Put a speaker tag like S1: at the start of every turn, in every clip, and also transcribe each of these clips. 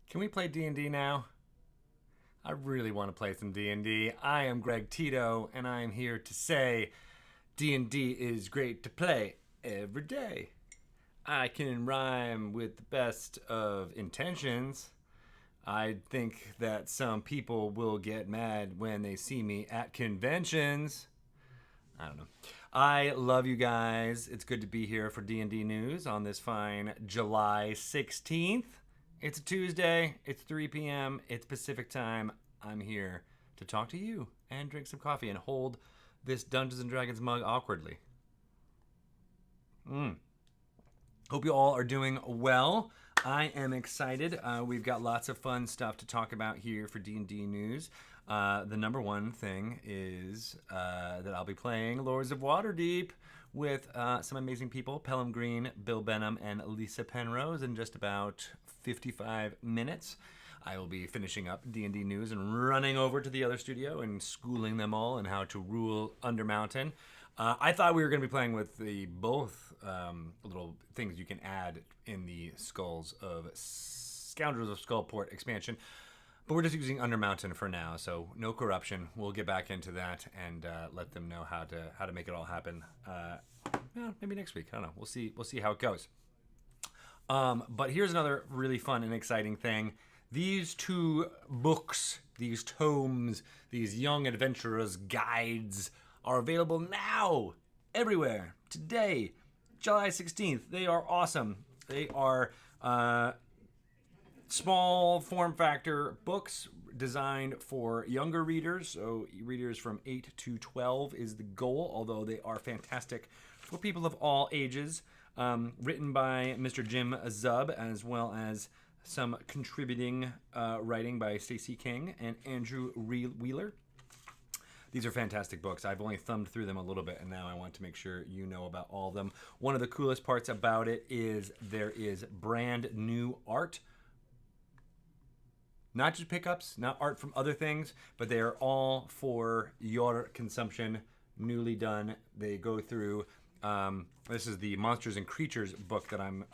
S1: Can we play D&D now? I really want to play some D&D. I am Greg Tito, and I am here to say D&D is great to play every day. I can rhyme with the best of intentions. I think that some people will get mad when they see me at conventions. I don't know. I love you guys. It's good to be here for D&D news on this fine July 16th. It's a Tuesday. It's 3 p.m. It's Pacific time. I'm here to talk to you and drink some coffee and hold this Dungeons and Dragons mug awkwardly. Hope you all are doing well. I am excited. We've got lots of fun stuff to talk about here for D&D news. The number one thing is that I'll be playing Lords of Waterdeep with some amazing people, Pelham Green, Bill Benham, and Lisa Penrose in just about 55 minutes. I will be finishing up D&D news and running over to the other studio and schooling them all in how to rule Undermountain. I thought we were going to be playing with the both little things you can add in the Skulls of Scoundrels of Skullport expansion, but we're just using Undermountain for now, so no corruption. We'll get back into that and let them know how to make it all happen. Maybe next week. I don't know. We'll see how it goes. But here's another really fun and exciting thing. These two books, these tomes, these young adventurers' guides are available now, everywhere, today, July 16th. They are awesome. They are small form factor books designed for younger readers. So readers from 8 to 12 is the goal, although they are fantastic for people of all ages. Written by Mr. Jim Zub, as well as some contributing writing by Stacey King and Andrew Wheeler. These are fantastic books. I've only thumbed through them a little bit, and now I want to make sure you know about all of them. One of the coolest parts about it is there is brand new art. Not just pickups, not art from other things, but they are all for your consumption, newly done. They go through, this is the Monsters and Creatures book that I'm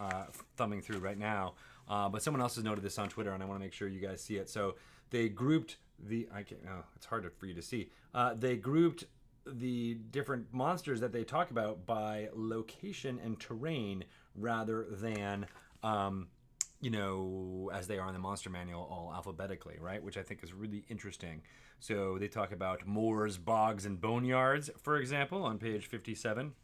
S1: thumbing through right now. But someone else has noted this on Twitter, and I want to make sure you guys see it. So they grouped it's hard for you to see. They grouped the different monsters that they talk about by location and terrain rather than, as they are in the monster manual, all alphabetically, right? Which I think is really interesting. So they talk about moors, bogs, and boneyards, for example, on page 57.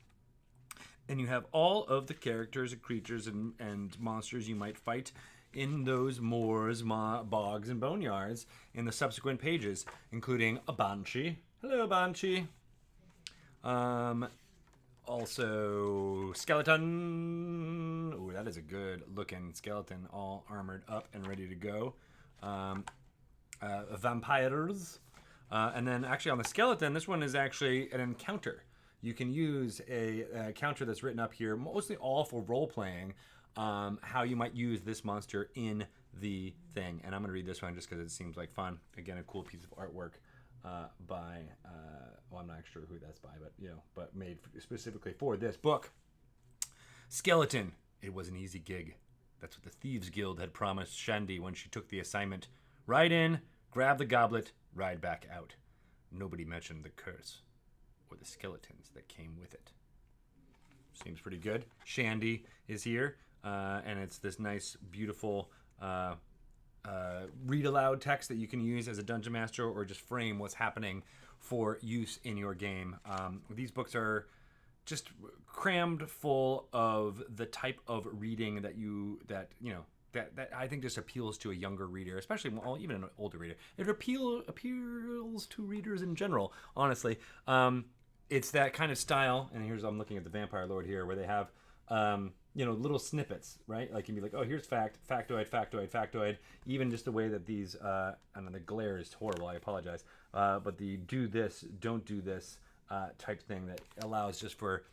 S1: And you have all of the characters and creatures and monsters you might fight in those moors, bogs, and boneyards in the subsequent pages, including a banshee. Hello, banshee. Also, skeleton. Ooh, that is a good looking skeleton, all armored up and ready to go. Vampires. And then actually on the skeleton, this one is actually an encounter. You can use a counter that's written up here, mostly all for role-playing, how you might use this monster in the thing. And I'm going to read this one just because it seems like fun. Again, a cool piece of artwork by, I'm not sure who that's by, but made specifically for this book. Skeleton. It was an easy gig. That's what the Thieves Guild had promised Shandy when she took the assignment. Ride in, grab the goblet, ride back out. Nobody mentioned the curse or the skeletons that came with it. Seems pretty good. Shandy is here, and it's this nice, beautiful read aloud text that you can use as a dungeon master or just frame what's happening for use in your game. These books are just crammed full of the type of reading that I think just appeals to a younger reader, especially, well, even an older reader. It appeals to readers in general, honestly. It's that kind of style, and I'm looking at the Vampire Lord here, where they have, little snippets, right? Like, you can be like, oh, here's factoid. Even just the way that these, I don't know, the glare is horrible, I apologize. But the do this, don't do this type thing that allows just for,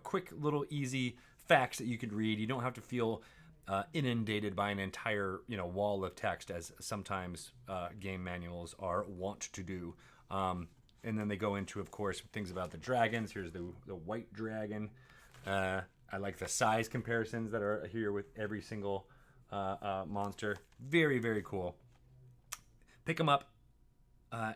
S1: quick little easy facts that you could read. You don't have to feel inundated by an entire, wall of text, as sometimes game manuals are wont to do. And then they go into, of course, things about the dragons. Here's the white dragon. I like the size comparisons that are here with every single monster. Very, very cool. Pick them up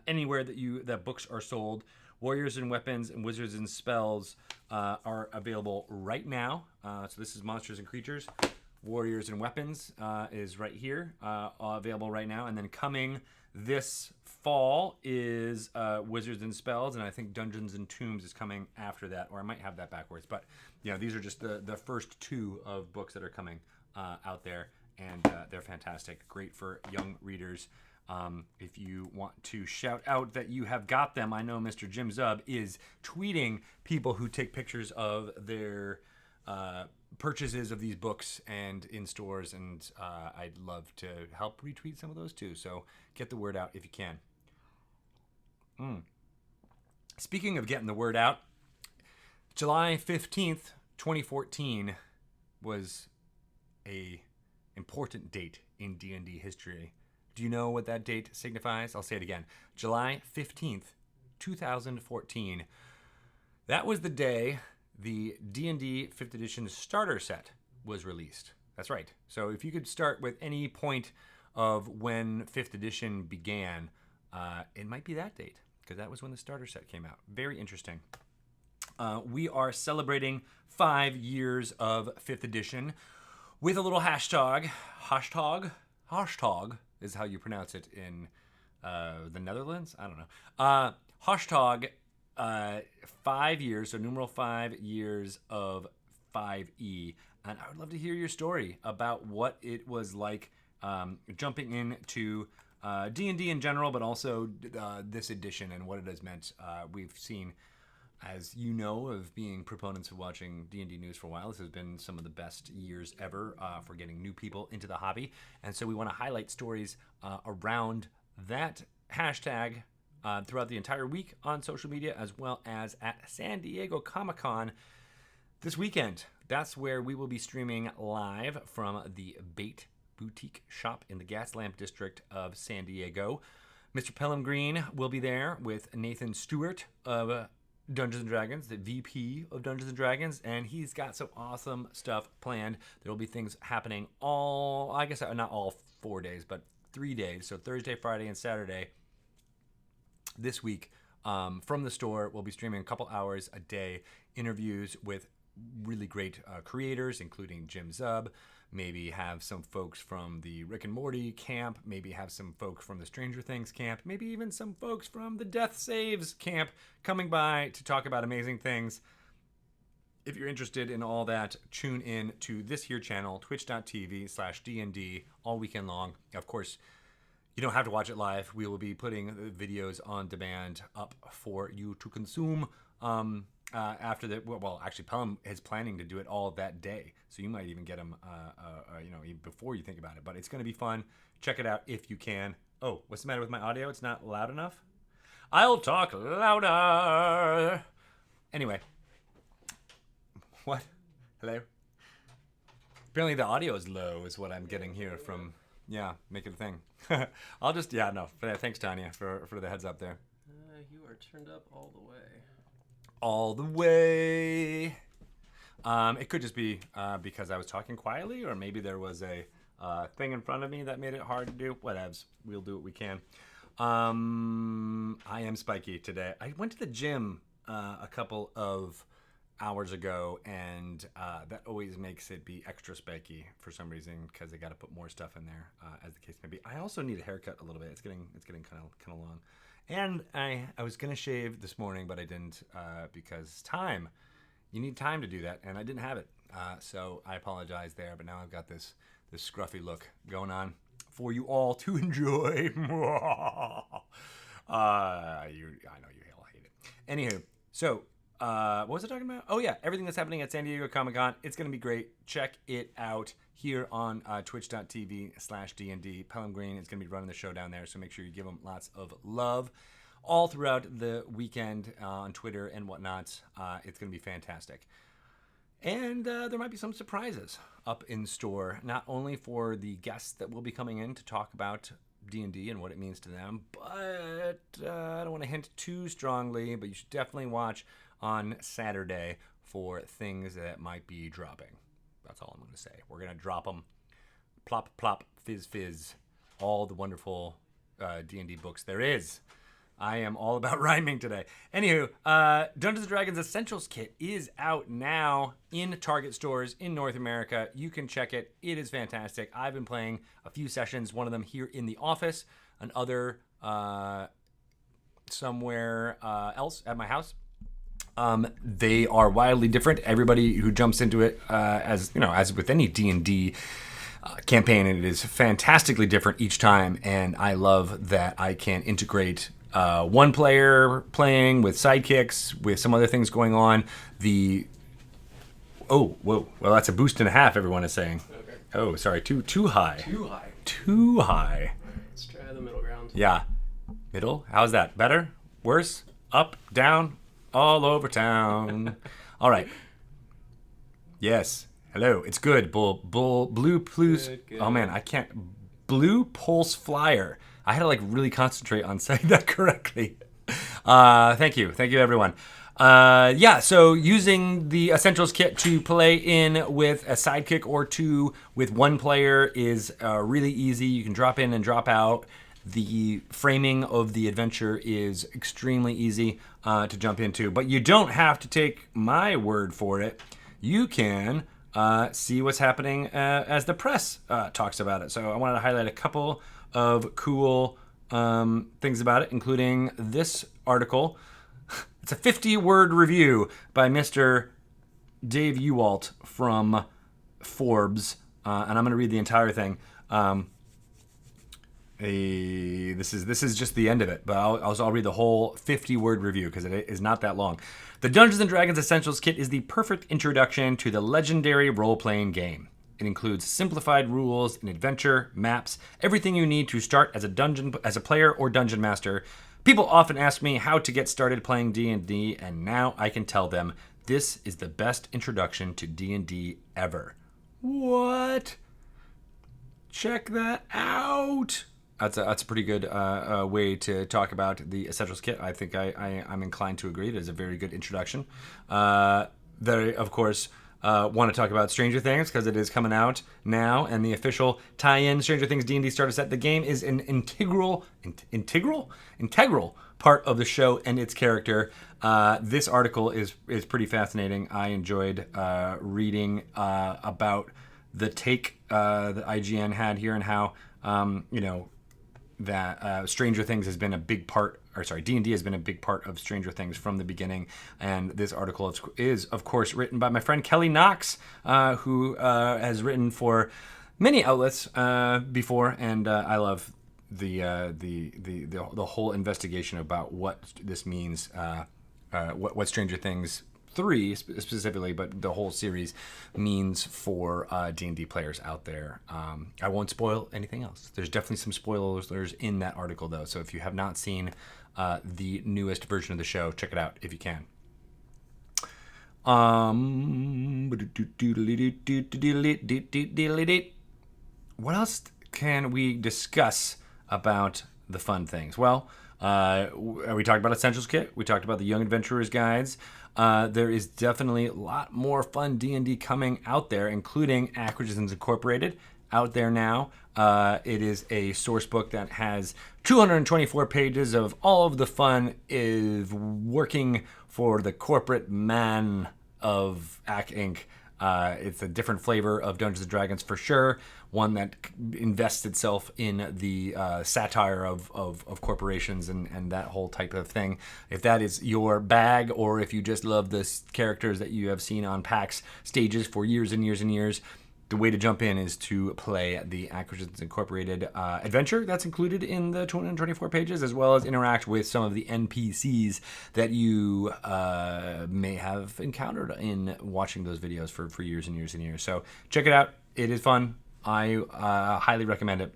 S1: anywhere that books are sold. Warriors and Weapons and Wizards and Spells are available right now. So this is Monsters and Creatures. Warriors and Weapons is right here, available right now. And then coming this fall is Wizards and Spells, and I think Dungeons and Tombs is coming after that, or I might have that backwards. But these are just the first two of books that are coming out there, and they're fantastic. Great for young readers. If you want to shout out that you have got them, I know Mr. Jim Zub is tweeting people who take pictures of their purchases of these books and in stores, and I'd love to help retweet some of those too. So get the word out if you can. Speaking of getting the word out, July 15th, 2014 was a important date in D&D history. Do you know what that date signifies? I'll say it again. July 15th, 2014. That was the day the D&D 5th edition starter set was released. That's right. So if you could start with any point of when 5th edition began, it might be that date, because that was when the starter set came out. Very interesting. We are celebrating 5 years of 5th edition with a little hashtag is how you pronounce it in the Netherlands. I don't know. Hashtag 5 years, so numeral 5 years of 5e. And I would love to hear your story about what it was like jumping into D&D in general, but also this edition and what it has meant. We've seen, as you know, of being proponents of watching D&D news for a while, this has been some of the best years ever for getting new people into the hobby. And so we want to highlight stories around that hashtag throughout the entire week on social media, as well as at San Diego Comic-Con this weekend. That's where we will be streaming live from the Bait Boutique shop in the Gaslamp district of San Diego. Mr. Pelham Green will be there with Nathan Stewart of Dungeons & Dragons, the VP of Dungeons & Dragons, and he's got some awesome stuff planned. There will be things happening not all 4 days, but 3 days, so Thursday, Friday, and Saturday this week. From the store, we'll be streaming a couple hours a day, interviews with really great creators, including Jim Zub. Maybe have some folks from the Rick and Morty camp. Maybe have some folks from the Stranger Things camp. Maybe even some folks from the Death Saves camp coming by to talk about amazing things. If you're interested in all that, tune in to this here channel, twitch.tv/DND, all weekend long. Of course, you don't have to watch it live. We will be putting videos on demand up for you to consume after the, well, actually, Pelham is planning to do it all that day. So you might even get them, even before you think about it. But it's going to be fun. Check it out if you can. Oh, what's the matter with my audio? It's not loud enough? I'll talk louder. Anyway. What? Hello? Apparently the audio is low is what I'm getting here from, make it a thing. I'll just, thanks, Tanya, for the heads up there.
S2: You are turned up all the way.
S1: All the way. It could just be because I was talking quietly, or maybe there was a thing in front of me that made it hard to do. Whatevs. We'll do what we can. I am spiky today. I went to the gym a couple of hours ago, and that always makes it be extra spiky for some reason, because they got to put more stuff in there, as the case may be. I also need a haircut a little bit. It's getting kind of long. And I was going to shave this morning, but I didn't because time. You need time to do that, and I didn't have it. So I apologize there, but now I've got this scruffy look going on for you all to enjoy. I know you all hate it. Anywho, so what was I talking about? Oh, yeah, everything that's happening at San Diego Comic-Con. It's going to be great. Check it out here on twitch.tv/DND. Pelham Green is going to be running the show down there, so make sure you give him lots of love all throughout the weekend on Twitter and whatnot. It's going to be fantastic. And there might be some surprises up in store, not only for the guests that will be coming in to talk about D&D and what it means to them, but I don't want to hint too strongly, but you should definitely watch on Saturday for things that might be dropping. That's all I'm going to say. We're going to drop them plop, plop, fizz, fizz. All the wonderful D&D books there is. I am all about rhyming today. Anywho, Dungeons & Dragons Essentials Kit is out now in Target stores in North America. You can check it. It is fantastic. I've been playing a few sessions, one of them here in the office, another somewhere else at my house. They are wildly different. Everybody who jumps into it, as you know, as with any D&D campaign, and it is fantastically different each time. And I love that I can integrate one player playing with sidekicks, with some other things going on. Well, that's a boost and a half. Everyone is saying.
S2: Okay.
S1: Oh, sorry, too high.
S2: Too high. Let's try the middle ground.
S1: Yeah, middle. How's that? Better? Worse? Up? Down? All over town. All right. Yes. Hello. It's good. Blue Pulse.
S2: Good.
S1: Oh man, I can't. Blue Pulse Flyer. I had to really concentrate on saying that correctly. Thank you everyone. So using the Essentials Kit to play in with a sidekick or two with one player is really easy. You can drop in and drop out. The framing of the adventure is extremely easy to jump into, but you don't have to take my word for it. You can see what's happening as the press talks about it. So I wanted to highlight a couple of cool things about it, including this article. It's a 50-word review by Mr. Dave Ewalt from Forbes, and I'm going to read the entire thing. This is just the end of it, but I'll read the whole 50-word review because it is not that long. The Dungeons & Dragons Essentials Kit is the perfect introduction to the legendary role-playing game. It includes simplified rules, an adventure, maps, everything you need to start as a player or dungeon master. People often ask me how to get started playing D&D, and now I can tell them this is the best introduction to D&D ever. What? Check that out. That's a pretty good way to talk about the Essentials Kit. I think I'm inclined to agree. It is a very good introduction. They, of course, want to talk about Stranger Things because it is coming out now, and the official tie-in Stranger Things D&D starter set. The game is an integral part of the show and its character. This article is pretty fascinating. I enjoyed reading about the take that IGN had here and how that Stranger Things has been a big part, D&D has been a big part of Stranger Things from the beginning. And this article is, of course, written by my friend Kelly Knox, who has written for many outlets before, and I love the whole investigation about what this means, what Stranger Things 3 specifically, but the whole series means for D&D players out there. I won't spoil anything else. There's definitely some spoilers in that article, though. So if you have not seen the newest version of the show, check it out if you can. What else can we discuss about the fun things? Well, we talked about Essentials Kit. We talked about the Young Adventurers Guides. There is definitely a lot more fun D&D coming out there, including Acquisitions Incorporated out there now. It is a source book that has 224 pages of all of the fun is working for the corporate man of Ac Inc. It's a different flavor of Dungeons & Dragons for sure, one that invests itself in the satire of corporations and that whole type of thing. If that is your bag, or if you just love the characters that you have seen on PAX stages for years and years and years, the way to jump in is to play the Acquisitions Incorporated adventure that's included in the 224 pages, as well as interact with some of the NPCs that you may have encountered in watching those videos for years and years and years. So check it out. It is fun. I highly recommend it.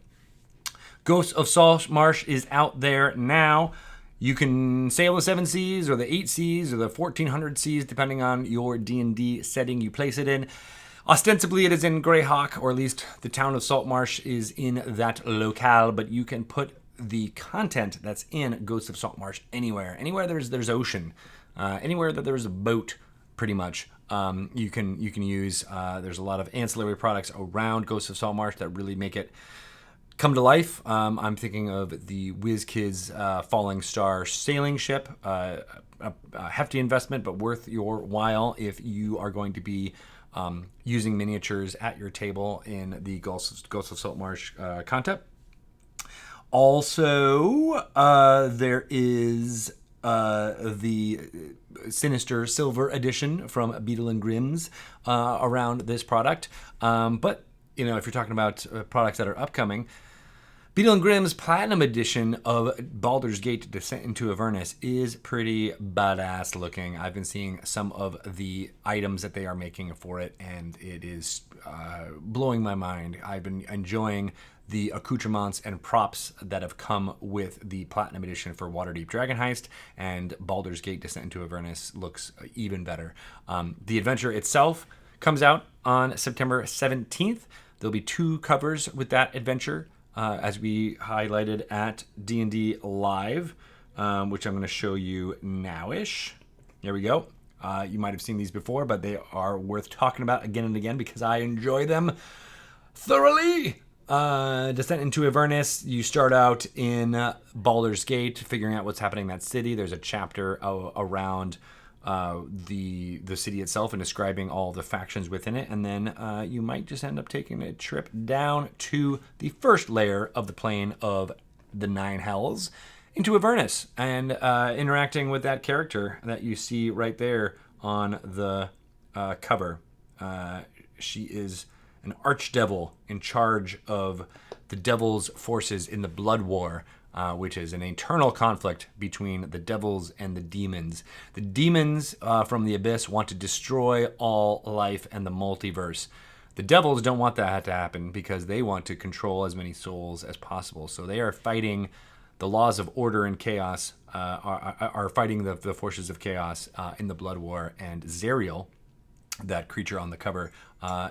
S1: Ghosts of Saltmarsh is out there now. You can sail the 7 seas or the 8 seas or the 1400 seas, depending on your D&D setting you place it in. Ostensibly, it is in Greyhawk, or at least the town of Saltmarsh is in that locale, but you can put the content that's in Ghosts of Saltmarsh anywhere. Anywhere there's ocean, anywhere that there's a boat, pretty much, You can use. There's a lot of ancillary products around Ghosts of Saltmarsh that really make it come to life. I'm thinking of the WizKids Falling Star sailing ship. A hefty investment, but worth your while if you are going to be using miniatures at your table in the Ghosts of Saltmarsh content. Also, there is the Sinister Silver Edition from Beetle and Grimm's around this product. But, if you're talking about products that are upcoming, Beetle and Grimm's Platinum Edition of Baldur's Gate Descent into Avernus is pretty badass looking. I've been seeing some of the items that they are making for it, and it is blowing my mind. I've been enjoying the accoutrements and props that have come with the Platinum Edition for Waterdeep Dragon Heist, and Baldur's Gate Descent into Avernus looks even better. The adventure itself comes out on September 17th. There'll be 2 covers with that adventure. As we highlighted at D&D Live, which I'm going to show you now-ish. There we go. You might have seen these before, but they are worth talking about again and again because I enjoy them thoroughly. Descent into Avernus, you start out in Baldur's Gate, figuring out what's happening in that city. There's a chapter around the city itself and describing all the factions within it, and then you might just end up taking a trip down to the first layer of the plane of the Nine Hells into Avernus and interacting with that character that you see right there on the cover. She is an archdevil in charge of the devil's forces in the Blood War, which is an internal conflict between the devils and the demons. The demons from the Abyss want to destroy all life and the multiverse. The devils don't want that to happen because they want to control as many souls as possible. So they are fighting the laws of order and chaos, are fighting the forces of chaos in the Blood War. And Zerial, that creature on the cover,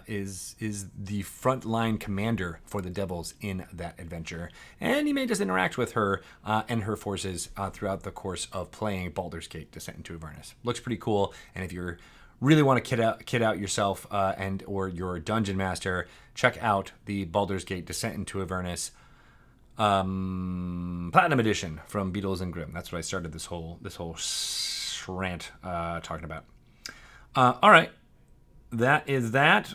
S1: is the frontline commander for the devils in that adventure. And you may just interact with her and her forces throughout the course of playing Baldur's Gate Descent into Avernus. Looks pretty cool, and if you really want to kit out yourself and or your dungeon master, check out the Baldur's Gate Descent into Avernus Platinum Edition from Beetles and Grimm. That's what I started this whole rant talking about. All right. That is that.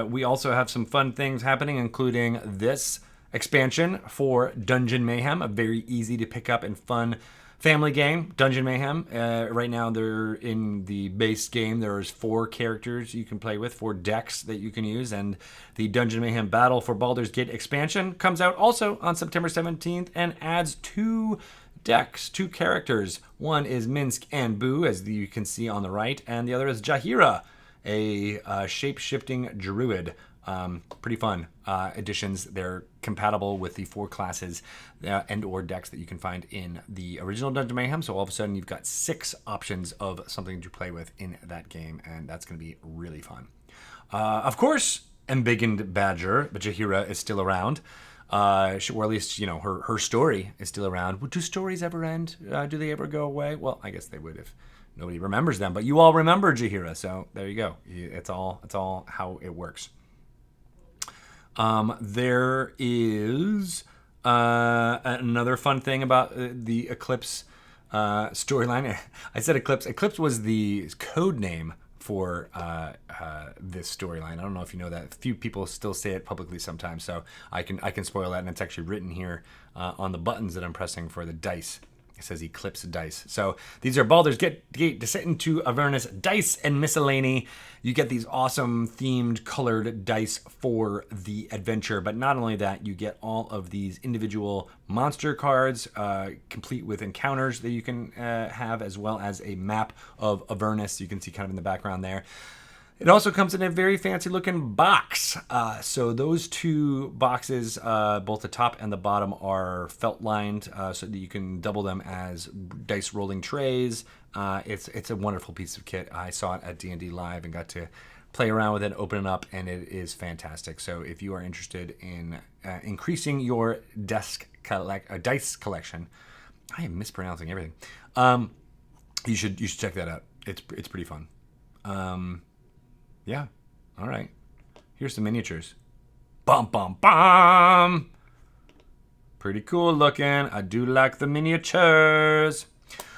S1: We also have some fun things happening, including this expansion for Dungeon Mayhem, a very easy to pick up and fun family game. Dungeon Mayhem. Right now, they're in the base game. There's 4 characters you can play with, 4 decks that you can use, and the Dungeon Mayhem Battle for Baldur's Gate expansion comes out also on September 17th and adds 2 decks, 2 characters. One is Minsk and Boo, as you can see on the right, and the other is Jahira, a shape-shifting druid. Pretty fun additions. They're compatible with the 4 classes and or decks that you can find in the original Dungeon Mayhem. So all of a sudden you've got 6 options of something to play with in that game, and that's going to be really fun. Of course, Embiggened Badger, but Jahira is still around. Or at least, her story is still around. Do stories ever end? Do they ever go away? Well, I guess they would if nobody remembers them, but you all remember Jahira, so there you go. It's all how it works. There is another fun thing about the Eclipse storyline. I said Eclipse. Eclipse was the code name for this storyline. I don't know if you know that. A few people still say it publicly sometimes, so I can spoil that, and it's actually written here on the buttons that I'm pressing for the dice. It says Eclipse Dice. So these are Baldur's Gate Descent into Avernus dice and miscellany. You get these awesome themed colored dice for the adventure. But not only that, you get all of these individual monster cards, complete with encounters that you can have, as well as a map of Avernus. You can see kind of in the background there. It also comes in a very fancy looking box. So those 2 boxes, both the top and the bottom, are felt lined so that you can double them as dice rolling trays. It's a wonderful piece of kit. I saw it at D&D Live and got to play around with it, open it up, and it is fantastic. So if you are interested in increasing your dice collection, I am mispronouncing everything. You should check that out. It's pretty fun. Yeah. All right. Here's some miniatures. Bum, bum, bum. Pretty cool looking. I do like the miniatures.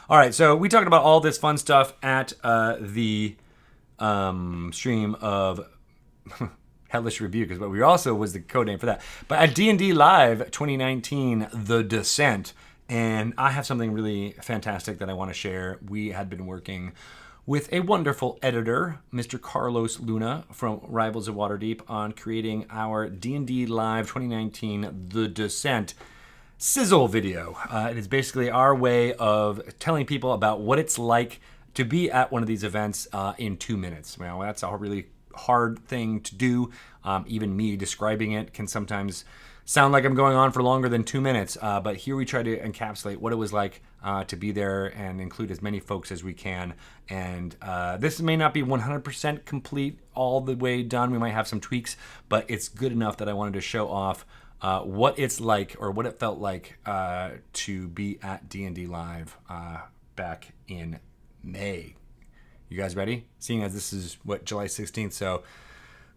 S1: All right, so we talked about all this fun stuff at the stream of Hellish Review, because what we also was the code name for that. But at D&D Live 2019, The Descent, and I have something really fantastic that I want to share. We had been working with a wonderful editor, Mr. Carlos Luna from Rivals of Waterdeep, on creating our D&D Live 2019 The Descent sizzle video. It is basically our way of telling people about what it's like to be at one of these events in 2 minutes. Well, that's a really hard thing to do. Even me describing it can sometimes sound like I'm going on for longer than 2 minutes, but here we try to encapsulate what it was like to be there and include as many folks as we can. And this may not be 100% complete all the way done. We might have some tweaks, but it's good enough that I wanted to show off what it's like, or what it felt like to be at D&D Live back in May. You guys ready? Seeing as this is, July 16th, so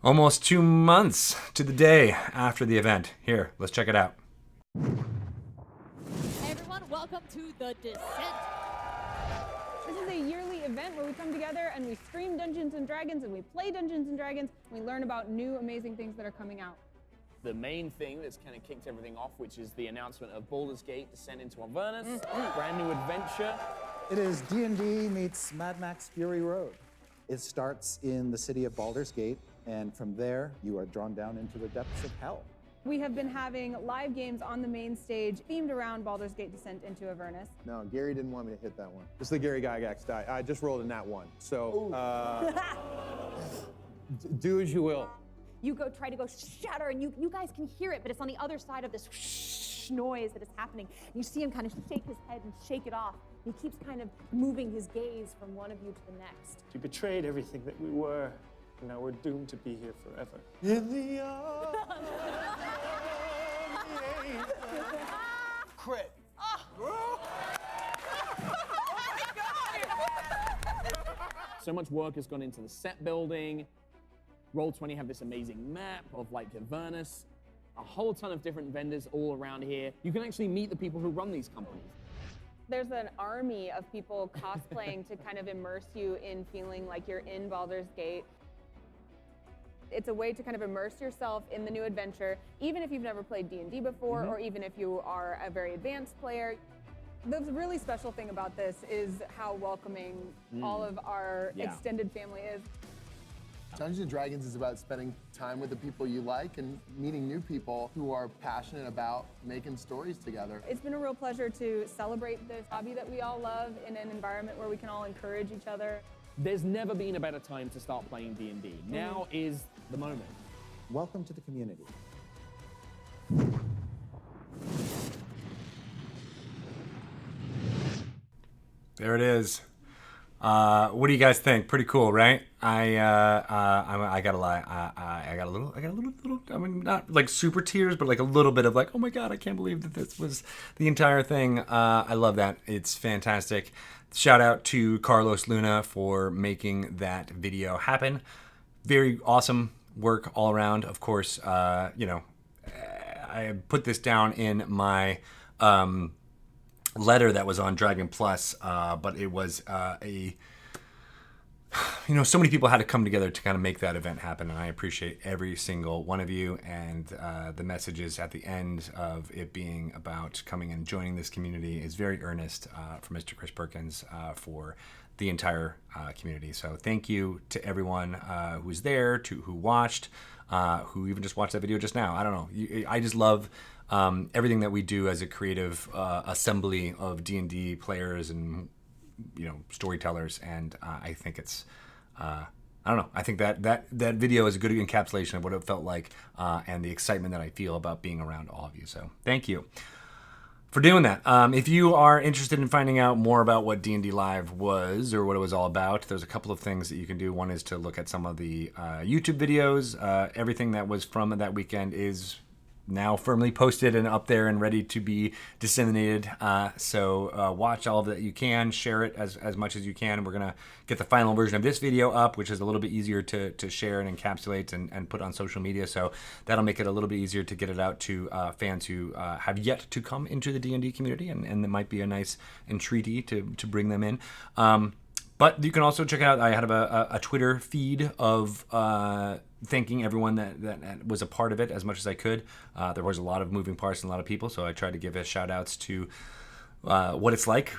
S1: almost 2 months to the day after the event. Here, let's check it out.
S3: Hey everyone, welcome to The Descent.
S4: This is a yearly event where we come together and we stream Dungeons & Dragons and we play Dungeons & Dragons and we learn about new amazing things that are coming out.
S5: The main thing that's kind of kicked everything off, which is the announcement of Baldur's Gate Descent into Avernus, brand new adventure.
S6: It is D&D meets Mad Max Fury Road. It starts in the city of Baldur's Gate, and from there, you are drawn down into the depths of hell.
S4: We have been having live games on the main stage themed around Baldur's Gate Descent into Avernus.
S7: No, Gary didn't want me to hit that one. This is the Gary Gygax die. I just rolled a nat 1. So, do as you will.
S3: You try to go shatter, and you guys can hear it, but it's on the other side of this whoosh noise that is happening. You see him kind of shake his head and shake it off. He keeps kind of moving his gaze from one of you to the next.
S2: We betrayed everything that we were, and now we're doomed to be here forever. In the arms of the angels.
S5: Crit. So much work has gone into the set building. Roll20 have this amazing map of like Avernus, a whole ton of different vendors all around here. You can actually meet the people who run these companies.
S4: There's an army of people cosplaying to kind of immerse you in feeling like you're in Baldur's Gate. It's a way to kind of immerse yourself in the new adventure, even if you've never played D&D before, or even if you are a very advanced player. The really special thing about this is how welcoming all of our extended family is.
S8: Dungeons & Dragons is about spending time with the people you like and meeting new people who are passionate about making stories together.
S4: It's been a real pleasure to celebrate this hobby that we all love in an environment where we can all encourage each other.
S5: There's never been a better time to start playing D&D. Now is the moment.
S6: Welcome to the community.
S1: There it is. What do you guys think? Pretty cool, right? I gotta lie. I got a little. I mean, not like super tears, but like a little bit of like, oh my god, I can't believe that this was the entire thing. I love that. It's fantastic. Shout out to Carlos Luna for making that video happen. Very awesome work all around. Of course, I put this down in my letter that was on Dragon Plus, but it was so many people had to come together to kind of make that event happen, and I appreciate every single one of you, and the messages at the end of it being about coming and joining this community is very earnest from Mr. Chris Perkins for the entire community. So thank you to everyone who was there, who watched, who even just watched that video just now. I don't know. I just love everything that we do as a creative assembly of D&D players and storytellers, and I think it's I don't know. I think that video is a good encapsulation of what it felt like and the excitement that I feel about being around all of you. So thank you for doing that. If you are interested in finding out more about what D&D Live was or what it was all about, there's a couple of things that you can do. One is to look at some of the YouTube videos. Everything that was from that weekend is now firmly posted and up there and ready to be disseminated. So watch all that you can, share it as much as you can. We're going to get the final version of this video up, which is a little bit easier to share and encapsulate and put on social media. So that'll make it a little bit easier to get it out to fans who have yet to come into the D&D community, and it might be a nice entreaty to bring them in. But you can also check out, I had a Twitter feed of thanking everyone that was a part of it as much as I could. There was a lot of moving parts and a lot of people, so I tried to give a shout outs to what it's like.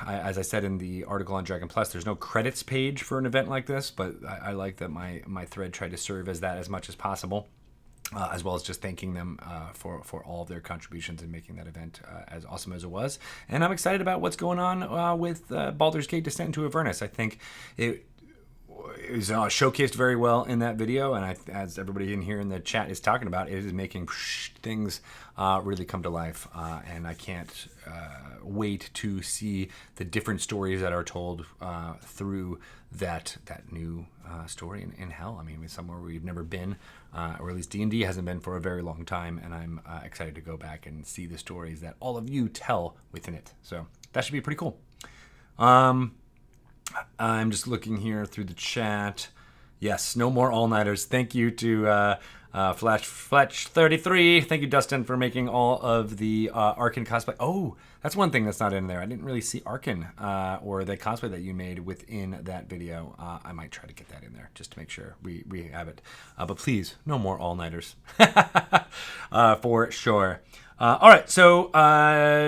S1: As I said in the article on Dragon Plus, there's no credits page for an event like this, but I like that my thread tried to serve as that as much as possible. As well as just thanking them for all of their contributions in making that event as awesome as it was. And I'm excited about what's going on with Baldur's Gate Descent into Avernus. I think it was showcased very well in that video, and as everybody in here in the chat is talking about, it is making things really come to life. And I can't wait to see the different stories that are told through that new story in Hell. I mean, it's somewhere we've never been, or at least D&D hasn't been for a very long time, and I'm excited to go back and see the stories that all of you tell within it. So that should be pretty cool. I'm just looking here through the chat. Yes, no more all-nighters. Thank you to Fletch33. Thank you, Dustin, for making all of the Arkan cosplay. Oh, that's one thing that's not in there. I didn't really see Arkan or the cosplay that you made within that video. I might try to get that in there just to make sure we have it. But please, no more all-nighters. For sure. All right, so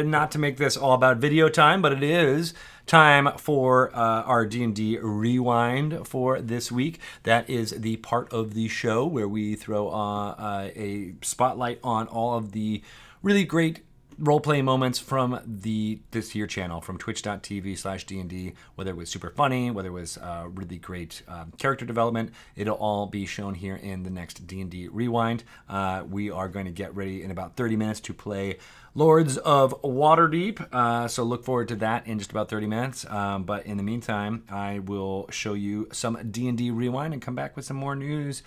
S1: not to make this all about video time, but it is time for our D&D Rewind for this week. That is the part of the show where we throw a spotlight on all of the really great role-play moments from this here channel, from twitch.tv/D&D, whether it was super funny, whether it was really great character development. It'll all be shown here in the next D&D Rewind. We are going to get ready in about 30 minutes to play Lords of Waterdeep, so look forward to that in just about 30 minutes. But in the meantime, I will show you some D&D Rewind and come back with some more news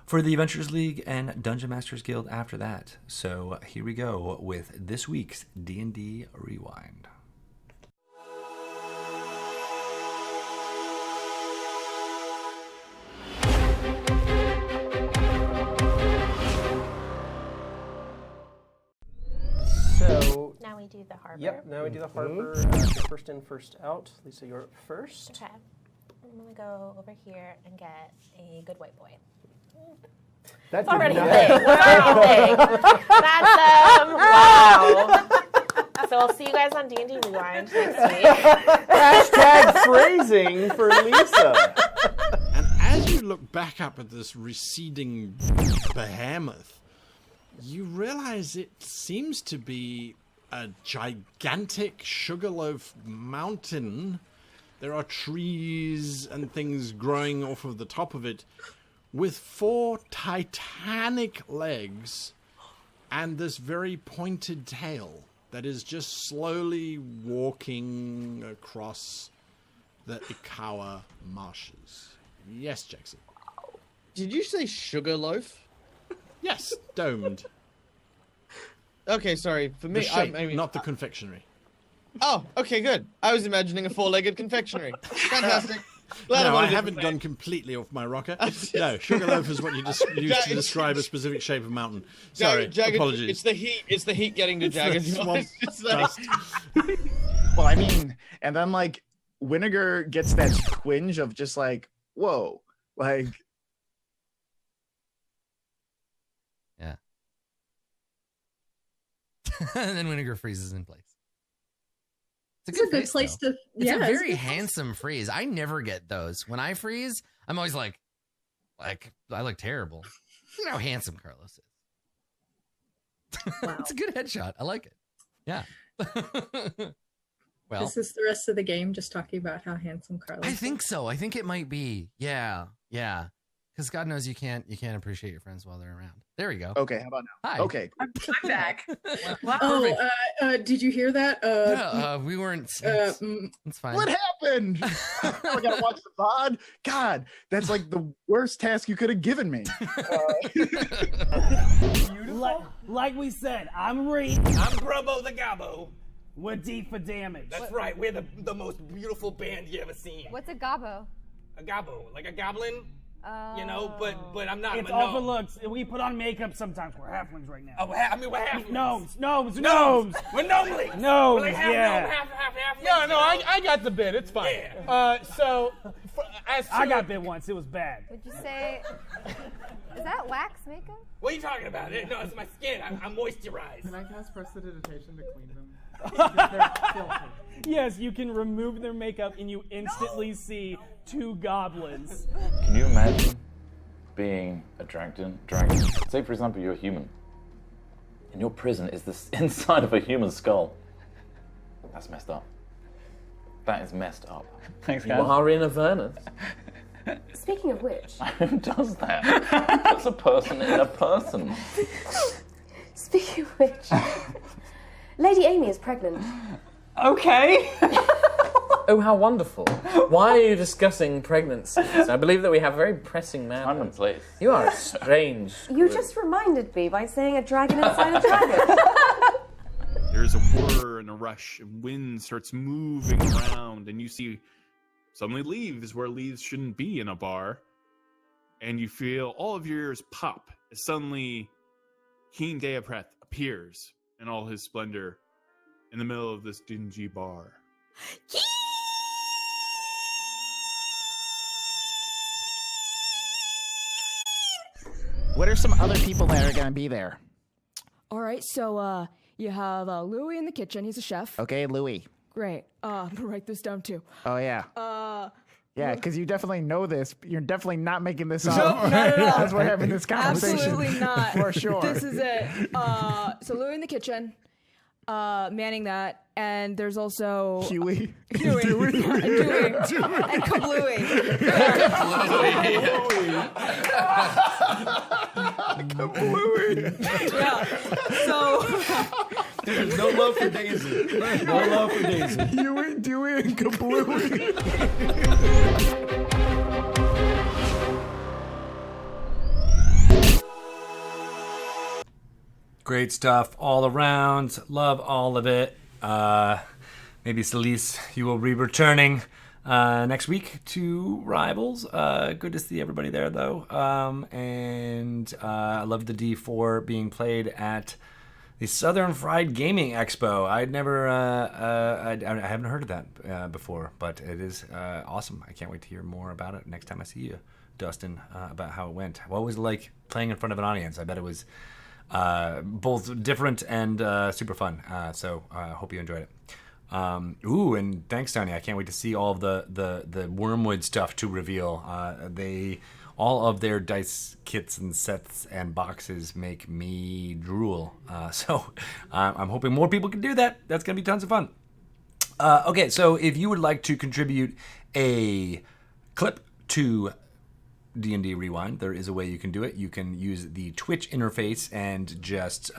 S1: for the Adventurers League and Dungeon Masters Guild after that. So here we go with this week's D&D Rewind.
S9: So
S10: now we do the harbor.
S9: Yep, now we do the harbor. First in, first out. Lisa, you're up first.
S10: Okay. I'm going to go over here and get a good white boy.
S9: That's
S10: already thick. That's wow. So I'll see you guys on D&D Rewind next week.
S9: Hashtag phrasing for Lisa.
S11: And as you look back up at this receding behemoth, you realize it seems to be a gigantic sugarloaf mountain. There are trees and things growing off of the top of it, with 4 titanic legs and this very pointed tail that is just slowly walking across the Ikawa marshes. Yes, Jackson.
S12: Did you say sugarloaf?
S11: Yes, domed.
S12: Okay, sorry. For me,
S11: The shape,
S12: I mean,
S11: not the confectionery.
S12: Oh, okay, good. I was imagining a 4-legged confectionery. Fantastic. Glad
S11: No, I
S12: wanted to
S11: haven't
S12: confirm.
S11: gone completely off my rocker. No, sugarloaf is what you use to describe a specific shape of mountain. Sorry, apologies.
S12: It's the heat. It's the heat getting to Jagged.
S11: swamp
S12: It's like-
S11: dust.
S13: Well, I mean, and then like Winnegar gets that twinge of just like, whoa, like.
S14: Yeah. And then Winnegar freezes in place. It's a good
S15: place
S14: though.
S15: to.
S14: It's
S15: Yeah,
S14: a
S15: it's
S14: very
S15: good.
S14: handsome freeze. I never get those. When I freeze, I'm always like I look terrible. Look at how handsome Carlos is.
S15: Wow.
S14: It's a good headshot. I like it. Yeah. Well,
S15: Is this the rest of the game? Just talking about how handsome Carlos
S14: I
S15: is?
S14: think so. I think it might be. Yeah. Yeah. Because God knows you can't appreciate your friends while they're around. There we go.
S13: Okay, how about now?
S14: Hi.
S13: Okay.
S15: I'm back.
S14: Perfect.
S15: Did you hear that?
S14: Yeah, we weren't. It's fine.
S13: What happened? Now I gotta watch the VOD. God, that's like the worst task you could have given me.
S16: Like we said, I'm Reed.
S17: I'm Grubbo the Gobbo.
S16: We're deep for damage.
S17: That's right. We're the most beautiful band you ever seen.
S4: What's a gobbo?
S17: A gobbo, like a goblin. You know, but I'm not.
S16: It's
S17: I'm a gnome.
S16: overlooked. We put on makeup sometimes. We're halflings right now.
S17: Oh, we're halflings.
S16: Gnomes.
S17: We're gnomelings.
S16: Gnomes,
S17: We're like half
S16: yeah.
S17: gnome, half halflings.
S12: Yeah, no, I got the bit. It's fine.
S17: Yeah.
S16: I got bit once. It was bad.
S4: Would you say? Is that wax makeup?
S17: What are you talking about? No, it's my skin. I'm moisturized.
S18: Can I cast prestidigitation to clean them? Because they're filthy.
S16: Yes, you can remove their makeup and you instantly see 2 goblins.
S19: Can you imagine being a dragon? Say, for example, you're a human. And your prison is the inside of a human skull. That's messed up. That is messed up.
S9: Thanks, guys. You are in Avernus.
S20: Speaking of which...
S19: Who does that? That's a person in a person.
S20: Speaking of which... Lady Amy is pregnant.
S9: Okay. Oh, how wonderful. Why are you discussing pregnancies? I believe that we have very pressing matters.
S19: Time and place.
S9: You are a strange
S20: You
S9: group.
S20: just reminded me by saying a dragon inside a dragon.
S21: There's a whir and a rush, and wind starts moving around, and you see suddenly leaves where leaves shouldn't be in a bar, and you feel all of your ears pop as suddenly King Deapreth appears in all his splendor in the middle of this dingy bar.
S13: What are some other people that are gonna be there?
S22: All right, so you have Louis in the kitchen. He's a chef.
S13: Okay, Louis.
S22: Great. I'm gonna write this down too.
S13: Oh yeah. Yeah, because you definitely know this. You're definitely not making this
S22: No,
S13: up.
S22: no.
S13: As we're having this conversation.
S22: Absolutely not.
S13: For sure.
S22: This is it. So Louis in the kitchen, manning that, and there's also
S13: Huey.
S22: Dewey. And Kablooey. Yeah. So
S1: There's no love for Daisy. No love for Daisy.
S13: Huey, Dewey, and Kablooey.
S1: Great stuff all around. Love all of it. Maybe Celise, you will be returning next week to Rivals. Good to see everybody there, though. And I love the D4 being played at the Southern Fried Gaming Expo. I'd never, I haven't heard of that before, but it is awesome. I can't wait to hear more about it next time I see you, Dustin, about how it went. What was it like playing in front of an audience? I bet it was both different and super fun. So I hope you enjoyed it. Ooh, and thanks, Tony. I can't wait to see all of the Wormwood stuff to reveal. All of their dice kits and sets and boxes make me drool. So I'm hoping more people can do that. That's going to be tons of fun. Okay, so if you would like to contribute a clip to D&D Rewind, there is a way you can do it. You can use the Twitch interface and just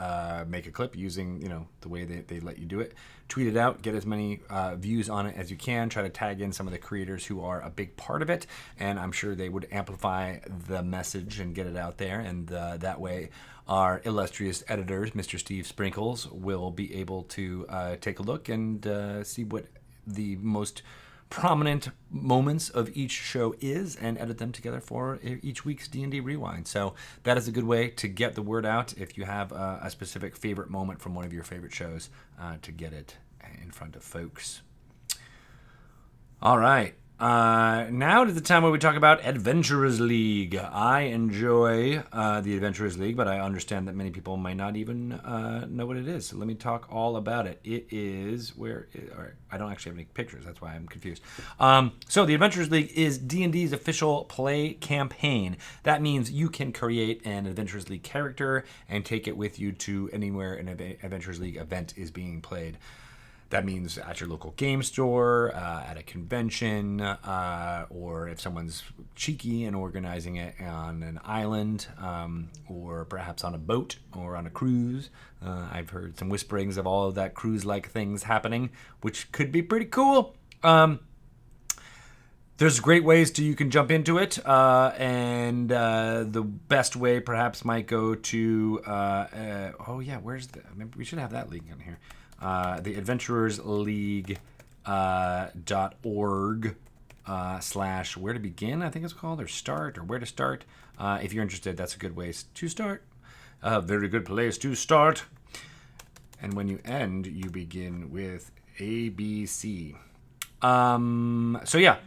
S1: make a clip using, the way they let you do it. Tweet it out, get as many views on it as you can. Try to tag in some of the creators who are a big part of it, and I'm sure they would amplify the message and get it out there. And that way, our illustrious editors, Mr. Steve Sprinkles, will be able to take a look and see what the most prominent moments of each show is and edit them together for each week's D&D Rewind. So that is a good way to get the word out if you have a specific favorite moment from one of your favorite shows, to get it in front of folks. All right. Now to the time where we talk about Adventurers League. I enjoy the Adventurers League, but I understand that many people might not even know what it is. So let me talk all about it. It is I don't actually have any pictures. That's why I'm confused. So the Adventurers League is D&D's official play campaign. That means you can create an Adventurers League character and take it with you to anywhere an Adventurers League event is being played. That means at your local game store, at a convention, or if someone's cheeky and organizing it on an island, or perhaps on a boat or on a cruise. I've heard some whisperings of all of that cruise-like things happening, which could be pretty cool. There's great ways you can jump into it, and the best way perhaps might go to, maybe we should have that link on here. The adventurersleague.org / where to begin, I think it's called, or start, or where to start. If you're interested, that's a good way to start. A very good place to start. And when you end, you begin with ABC. So yeah.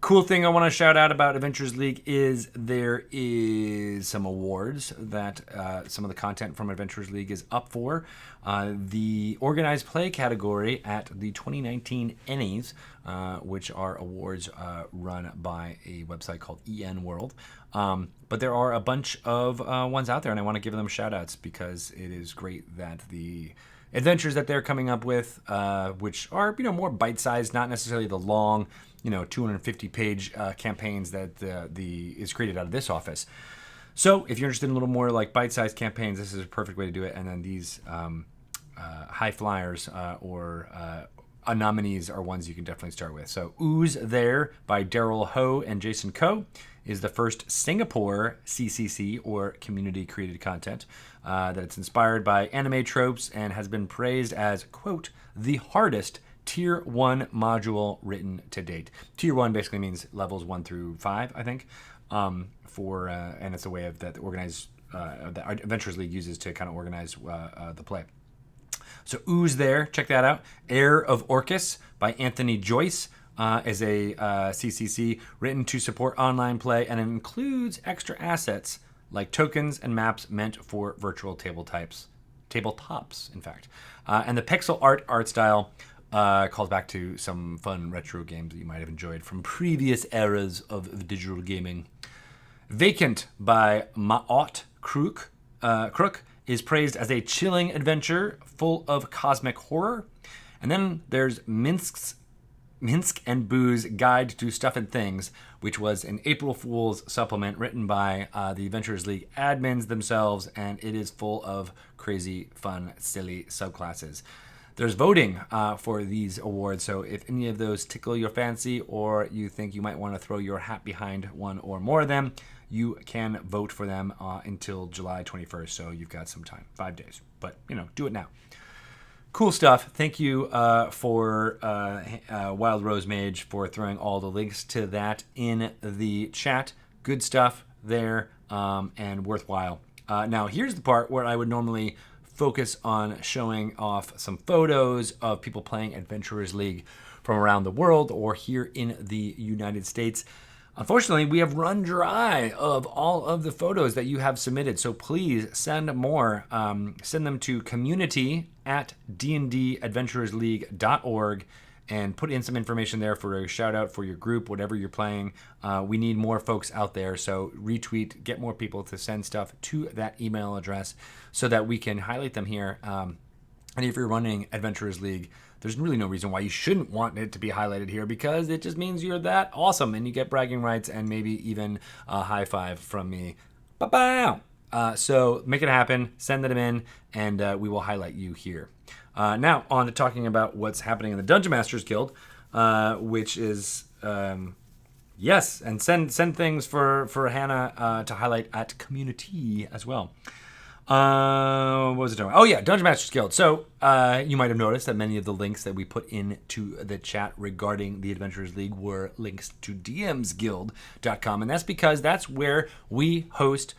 S1: Cool thing I want to shout out about Adventures League is there is some awards that some of the content from Adventures League is up for. The organized play category at the 2019 Ennies, which are awards run by a website called EN World. But there are a bunch of ones out there, and I want to give them shout outs because it is great that the adventures that they're coming up with, which are more bite-sized, not necessarily the long 250-page campaigns that is created out of this office. So if you're interested in a little more like bite-sized campaigns, this is a perfect way to do it. And then these high flyers or nominees are ones you can definitely start with. So Ooze There by Daryl Ho and Jason Koh is the first Singapore CCC, or community created content, that it's inspired by anime tropes and has been praised as, quote, the hardest Tier 1 module written to date. Tier 1 basically means levels 1 through 5, I think, and it's a way of that the Adventures League uses to kind of organize the play. So Ooze There, check that out. Heir of Orcus by Anthony Joyce is a CCC written to support online play, and it includes extra assets like tokens and maps meant for virtual tabletops, in fact. And the pixel art style calls back to some fun retro games that you might have enjoyed from previous eras of digital gaming. Vacant by Maot Crook is praised as a chilling adventure full of cosmic horror. And then there's Minsk and Boo's Guide to Stuff and Things, which was an April Fool's supplement written by the Adventures League admins themselves, and it is full of crazy, fun, silly subclasses. There's voting for these awards, so if any of those tickle your fancy or you think you might want to throw your hat behind one or more of them, you can vote for them until July 21st, so you've got some time, 5 days. But, do it now. Cool stuff. Thank you for Wild Rose Mage for throwing all the links to that in the chat. Good stuff there, and worthwhile. Now, here's the part where I would normally focus on showing off some photos of people playing Adventurers League from around the world or here in the United States. Unfortunately, we have run dry of all of the photos that you have submitted, so please send more. Send them to community@dndadventurersleague.org and put in some information there for a shout out for your group, whatever you're playing. We need more folks out there, so retweet, get more people to send stuff to that email address so that we can highlight them here. And if you're running Adventurers League, there's really no reason why you shouldn't want it to be highlighted here, because it just means you're that awesome and you get bragging rights and maybe even a high five from me. Ba-bow! So make it happen, send them in, and we will highlight you here. Now, on to talking about what's happening in the Dungeon Masters Guild, which is, yes, and send things for Hannah to highlight at community as well. What was it doing? Oh yeah, Dungeon Masters Guild. So you might have noticed that many of the links that we put into the chat regarding the Adventurers League were links to dmsguild.com, and that's because that's where we host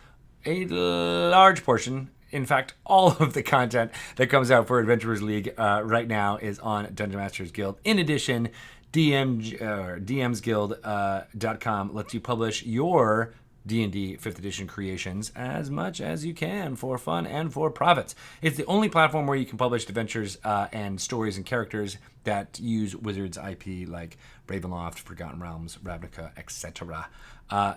S1: a large portion, in fact, all of the content that comes out for Adventurers League right now is on Dungeon Masters Guild. In addition, dmsguild.com lets you publish your D&D 5th edition creations as much as you can for fun and for profits. It's the only platform where you can publish adventures and stories and characters that use Wizards IP like Ravenloft, Forgotten Realms, Ravnica, etc.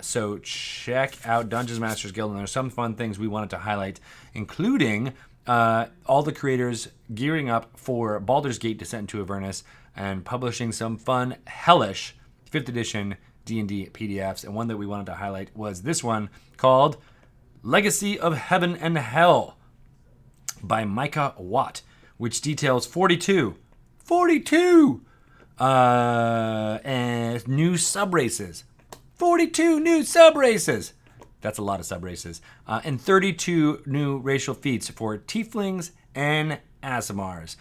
S1: So check out Dungeons Masters Guild, and there's some fun things we wanted to highlight, including all the creators gearing up for Baldur's Gate Descent into Avernus and publishing some fun, hellish 5th edition D&D PDFs. And one that we wanted to highlight was this one called Legacy of Heaven and Hell by Micah Watt, which details 42 and new sub-races. 42 new sub-races. That's a lot of sub-races. And 32 new racial feats for tieflings and Aasimars.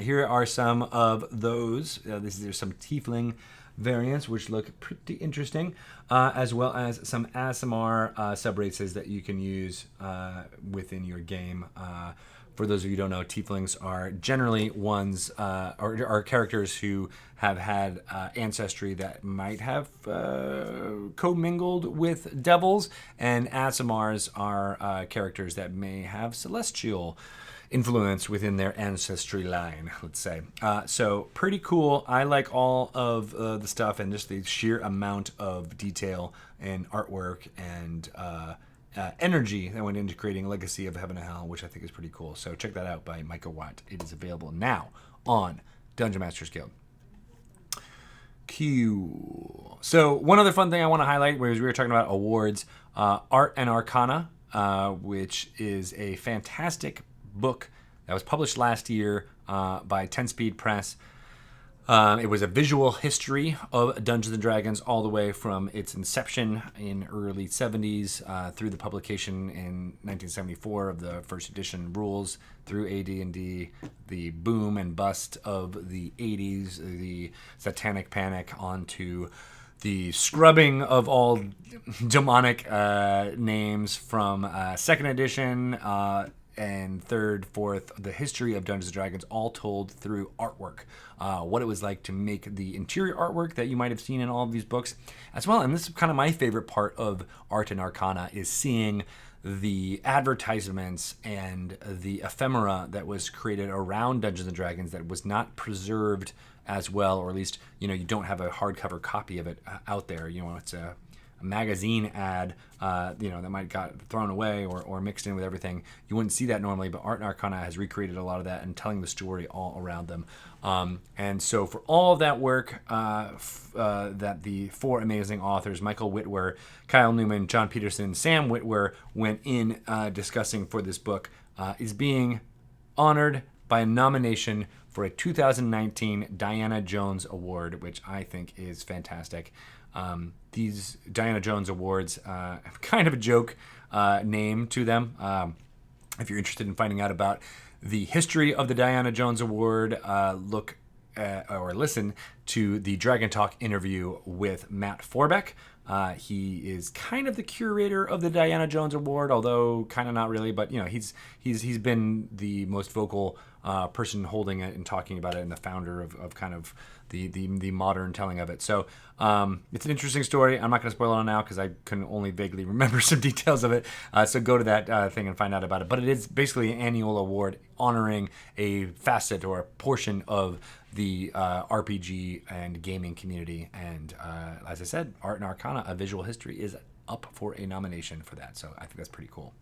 S1: Here are some of those. These are some tiefling variants, which look pretty interesting, as well as some Aasimar sub-races that you can use within your game. For those of you who don't know, tieflings are generally ones, or are characters who have had ancestry that might have commingled with devils, and Aasimars are characters that may have celestial influence within their ancestry line, let's say. So pretty cool. I like all of the stuff and just the sheer amount of detail and artwork and energy that went into creating Legacy of Heaven and Hell, which I think is pretty cool. So check that out by Micah Watt. It is available now on Dungeon Masters Guild. Cool. So one other fun thing I want to highlight was we were talking about awards. Art and Arcana, which is a fantastic book that was published last year by 10 Speed Press. It was a visual history of Dungeons & Dragons all the way from its inception in early 70s through the publication in 1974 of the first edition rules through AD&D, the boom and bust of the 80s, the Satanic Panic onto the scrubbing of all demonic names from second edition and third, fourth, the history of Dungeons & Dragons, all told through artwork. What it was like to make the interior artwork that you might have seen in all of these books as well. And this is kind of my favorite part of Art and Arcana, is seeing the advertisements and the ephemera that was created around Dungeons & Dragons that was not preserved as well, or at least, you don't have a hardcover copy of it out there. It's a magazine ad, that might got thrown away or mixed in with everything. You wouldn't see that normally, but Art and Arcana has recreated a lot of that and telling the story all around them. And so for all of that work that the four amazing authors, Michael Whitwer, Kyle Newman, John Peterson, Sam Whitwer, went in discussing for this book, is being honored by a nomination for a 2019 Diana Jones Award, which I think is fantastic. These Diana Jones Awards, kind of a joke name to them. If you're interested in finding out about the history of the Diana Jones Award, look or listen to the Dragon Talk interview with Matt Forbeck. He is kind of the curator of the Diana Jones Award, although kind of not really. But he's been the most vocal person holding it and talking about it, and the founder of kind of the modern telling of it. So it's an interesting story. I'm not going to spoil it now because I can only vaguely remember some details of it. So go to that thing and find out about it. But it is basically an annual award honoring a facet or a portion of the RPG and gaming community. And as I said, Art and Arcana, a visual history, is up for a nomination for that. So I think that's pretty cool.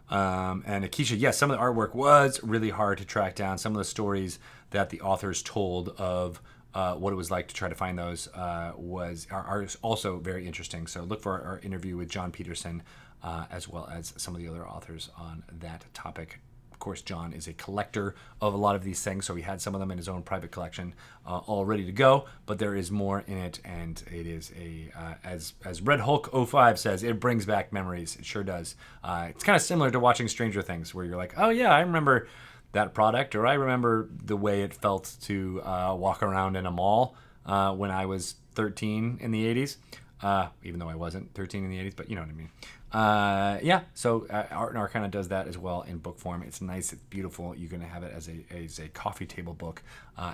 S1: And Akeisha, yes, some of the artwork was really hard to track down. Some of the stories that the authors told of what it was like to try to find those are also very interesting. So look for our interview with John Peterson, as well as some of the other authors on that topic. Of course, John is a collector of a lot of these things, so he had some of them in his own private collection all ready to go, but there is more in it, and it is as Red Hulk 05 says, it brings back memories. It sure does. It's kind of similar to watching Stranger Things, where you're like, oh yeah, I remember that product, or I remember the way it felt to walk around in a mall when I was 13 in the 80s, even though I wasn't 13 in the 80s, but you know what I mean. So Art and Arcana does that as well in book form. It's nice, it's beautiful. You're going to have it as a coffee table book,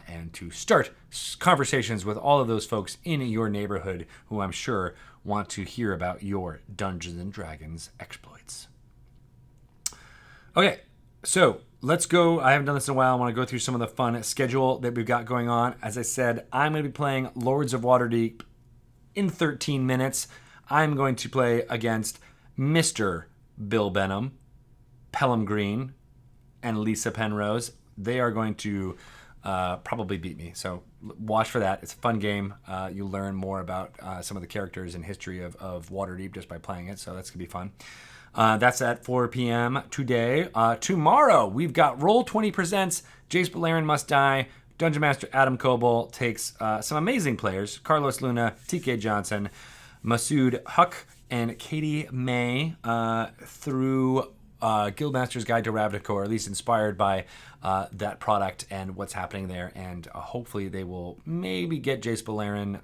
S1: and to start conversations with all of those folks in your neighborhood who I'm sure want to hear about your Dungeons and Dragons exploits. Okay, so let's go. I haven't done this in a while. I want to go through some of the fun schedule that we've got going on. As I said, I'm going to be playing Lords of Waterdeep in 13 minutes. I'm going to play against Mr. Bill Benham, Pelham Green, and Lisa Penrose. They are going to probably beat me. So watch for that. It's a fun game. You learn more about some of the characters and history of Waterdeep just by playing it. So that's going to be fun. That's at 4 p.m. today. Tomorrow, we've got Roll20 Presents Jace Beleren Must Die. Dungeon Master Adam Coble takes some amazing players, Carlos Luna, TK Johnson, Masood Huck, and Katie May through Guildmaster's Guide to Ravnica, or at least inspired by that product and what's happening there. And hopefully they will maybe get Jace Beleren,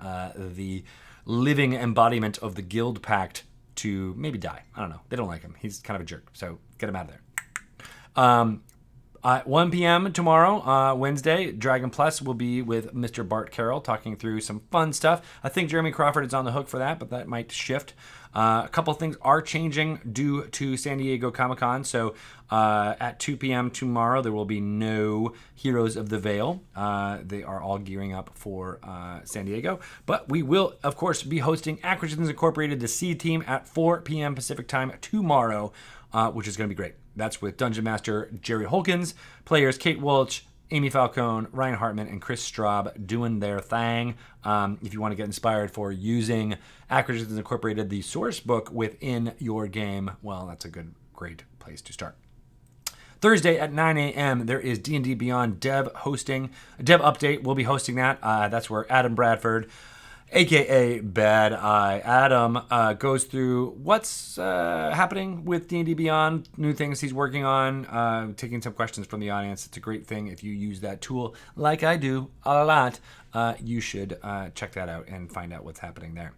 S1: the living embodiment of the Guild Pact, to maybe die. I don't know. They don't like him. He's kind of a jerk. So get him out of there. At 1 p.m. tomorrow, Wednesday, Dragon Plus will be with Mr. Bart Carroll talking through some fun stuff. I think Jeremy Crawford is on the hook for that, but that might shift. A couple of things are changing due to San Diego Comic-Con. So at 2 p.m. tomorrow, there will be no Heroes of the Veil. They are all gearing up for San Diego. But we will, of course, be hosting Acquisitions Incorporated, the C Team, at 4 p.m. Pacific time tomorrow, which is going to be great. That's with Dungeon Master Jerry Holkins, players Kate Walsh, Amy Falcone, Ryan Hartman, and Chris Straub doing their thing. If you want to get inspired for using Acquisitions Incorporated, the source book within your game, well, that's a great place to start. Thursday at 9 a.m., there is D&D Beyond Dev hosting. Dev Update, we'll be hosting that. That's where Adam Bradford, a.k.a. Bad Eye Adam, goes through what's happening with D&D Beyond, new things he's working on, taking some questions from the audience. It's a great thing. If you use that tool, like I do a lot, you should check that out and find out what's happening there.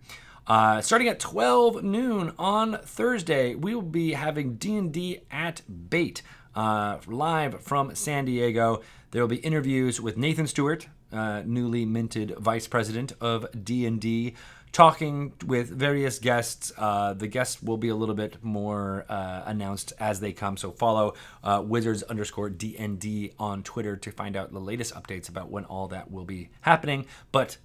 S1: Starting at 12 noon on Thursday, we will be having D&D at Bait, live from San Diego. There will be interviews with Nathan Stewart, newly minted vice president of D&D, talking with various guests. The guests will be a little bit more announced as they come, so follow Wizards_DND on Twitter to find out the latest updates about when all that will be happening. But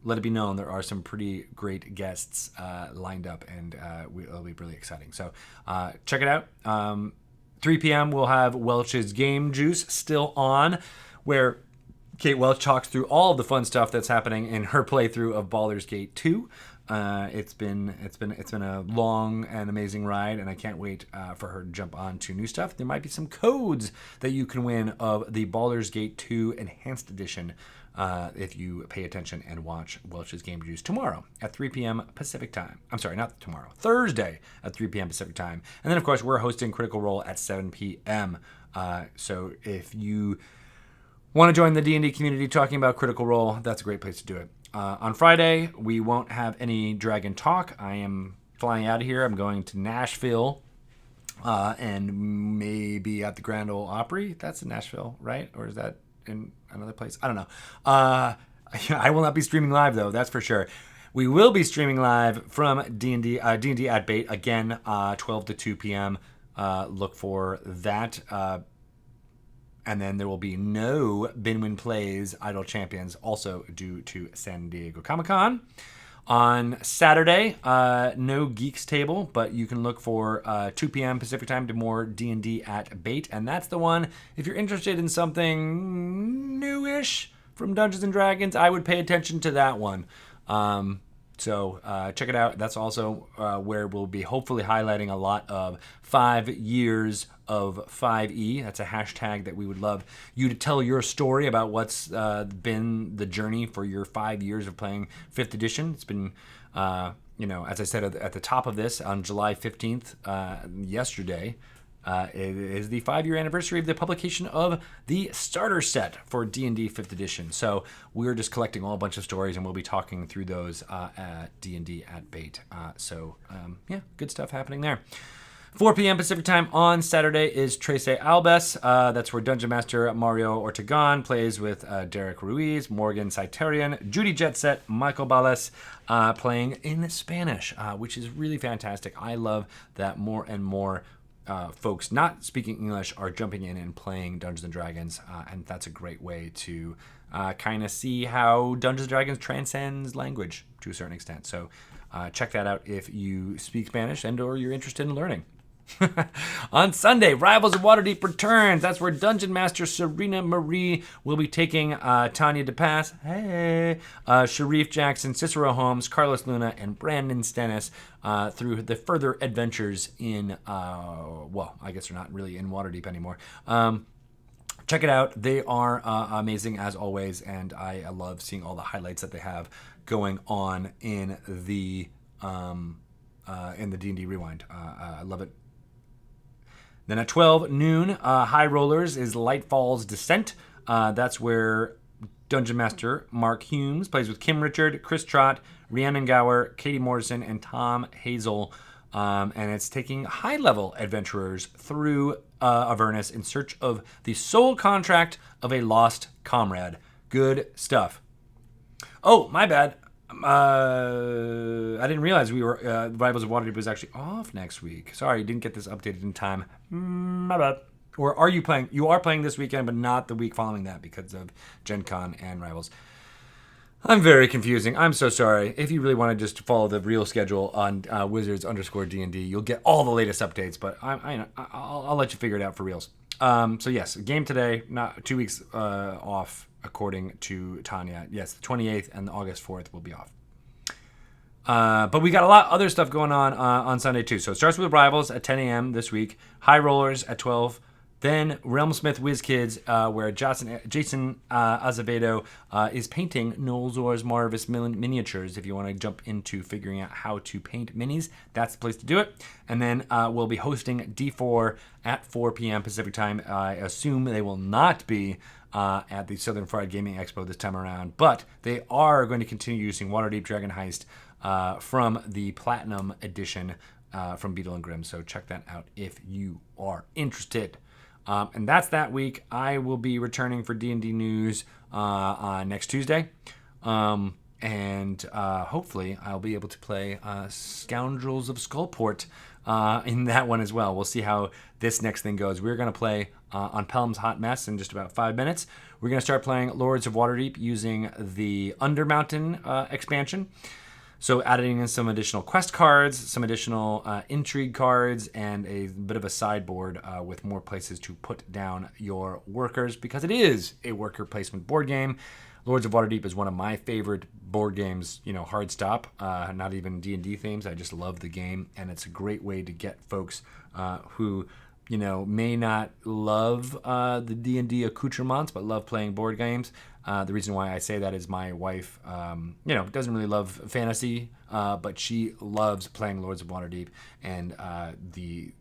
S1: let it be known, there are some pretty great guests lined up, and it'll be really exciting. So check it out. 3 p.m. we'll have Welch's Game Juice still on, where Kate Welch talks through all of the fun stuff that's happening in her playthrough of Baldur's Gate 2. It's been a long and amazing ride, and I can't wait for her to jump on to new stuff. There might be some codes that you can win of the Baldur's Gate 2 Enhanced Edition if you pay attention and watch Welch's Game Juice tomorrow at 3 p.m. Pacific time. I'm sorry, not tomorrow. Thursday at 3 p.m. Pacific time. And then, of course, we're hosting Critical Role at 7 p.m. So if you want to join the D&D community talking about Critical Role, that's a great place to do it. On Friday, we won't have any Dragon Talk. I am flying out of here. I'm going to Nashville and maybe at the Grand Ole Opry. That's in Nashville, right? Or is that in another place? I don't know. I will not be streaming live, though. That's for sure. We will be streaming live from D&D at Bait, again, 12 to 2 p.m. Look for that. And then there will be no Binwin Plays Idle Champions, also due to San Diego Comic-Con. On Saturday, no Geeks Table, but you can look for 2 p.m. Pacific time to more D&D at Bait. And that's the one, if you're interested in something newish from Dungeons & Dragons, I would pay attention to that one. So check it out. That's also where we'll be hopefully highlighting a lot of 5 years of 5e. That's a hashtag that we would love you to tell your story about what's been the journey for your 5 years of playing 5th edition. It's been, as I said at the top of this, on July 15th, yesterday, it is the 5-year anniversary of the publication of the starter set for D&D 5th edition. So we're just collecting all a bunch of stories, and we'll be talking through those at D&D at Bait. Good stuff happening there. 4 p.m. Pacific time on Saturday is Trece Albes. That's where Dungeon Master Mario Ortegon plays with Derek Ruiz, Morgan Saitarian, Judy Jetset, Michael Ballas, playing in Spanish, which is really fantastic. I love that more and more folks not speaking English are jumping in and playing Dungeons & Dragons, and that's a great way to kind of see how Dungeons & Dragons transcends language to a certain extent. So check that out if you speak Spanish and or you're interested in learning. On Sunday, Rivals of Waterdeep returns. That's where Dungeon Master Serena Marie will be taking Tanya DePass, Sharif Jackson, Cicero Holmes, Carlos Luna, and Brandon Stennis through the further adventures in, well, I guess they're not really in Waterdeep anymore. Check it out. They are amazing as always, and I love seeing all the highlights that they have going on in the D&D Rewind. I love it. Then at 12 noon, High Rollers is Lightfall's Descent. That's where Dungeon Master Mark Humes plays with Kim Richard, Chris Trott, Rhiannon Gower, Katie Morrison, and Tom Hazel. And it's taking high-level adventurers through Avernus in search of the soul contract of a lost comrade. Good stuff. Oh, my bad. I didn't realize we were Rivals of Waterdeep was actually off next week. Sorry, didn't get this updated in time. My bad. Or are you playing? You are playing this weekend, but not the week following that because of Gen Con and Rivals. I'm very confusing. I'm so sorry. If you really want to just follow the real schedule on Wizards_D&D, you'll get all the latest updates. But I'll let you figure it out for reals. So yes, game today, not 2 weeks off. According to Tanya, yes, the 28th and the August 4th will be off. But we got a lot of other stuff going on Sunday too. So it starts with Rivals at 10 a.m. this week, High Rollers at 12, then Realmsmith Whiz Kids, where Jason Azevedo is painting Nolzor's Marvelous miniatures. If you want to jump into figuring out how to paint minis, that's the place to do it. And then we'll be hosting D4 at 4 p.m. Pacific time. I assume they will not be at the Southern Fried Gaming Expo this time around, but they are going to continue using Waterdeep Dragon Heist from the Platinum Edition from Beetle and Grimm. So check that out if you are interested. And that's that week. I will be returning for D&D News next Tuesday. And hopefully I'll be able to play Scoundrels of Skullport in that one as well. We'll see how this next thing goes. We're going to play on Pelham's Hot Mess in just about 5 minutes. We're going to start playing Lords of Waterdeep using the Undermountain expansion. So adding in some additional quest cards, some additional intrigue cards, and a bit of a sideboard with more places to put down your workers, because it is a worker placement board game. Lords of Waterdeep is one of my favorite board games, hard stop, not even D&D themes. I just love the game, and it's a great way to get folks who, may not love the D&D accoutrements, but love playing board games. The reason why I say that is my wife, doesn't really love fantasy, but she loves playing Lords of Waterdeep, and the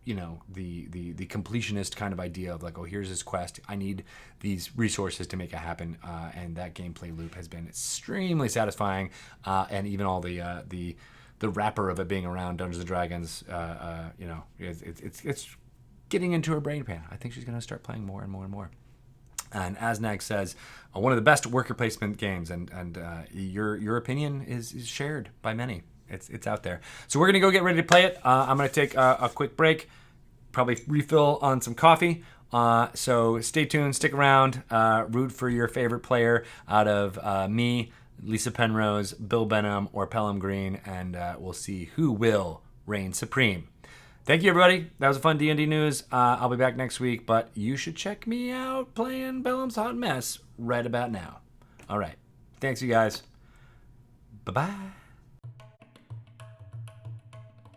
S1: completionist kind of idea of like, oh, here's this quest, I need these resources to make it happen, and that gameplay loop has been extremely satisfying, and even all the wrapper of it being around Dungeons and Dragons, it's getting into her brain pan. I think she's going to start playing more and more and more. And Asnag says, one of the best worker placement games, and your opinion is shared by many. It's out there. So we're going to go get ready to play it. I'm going to take a quick break, probably refill on some coffee. So stay tuned, stick around, root for your favorite player out of me, Lisa Penrose, Bill Benham, or Pelham Green, and we'll see who will reign supreme. Thank you, everybody. That was a fun D&D news. I'll be back next week, but you should check me out playing Pelham's Hot Mess right about now. All right. Thanks, you guys. Bye-bye.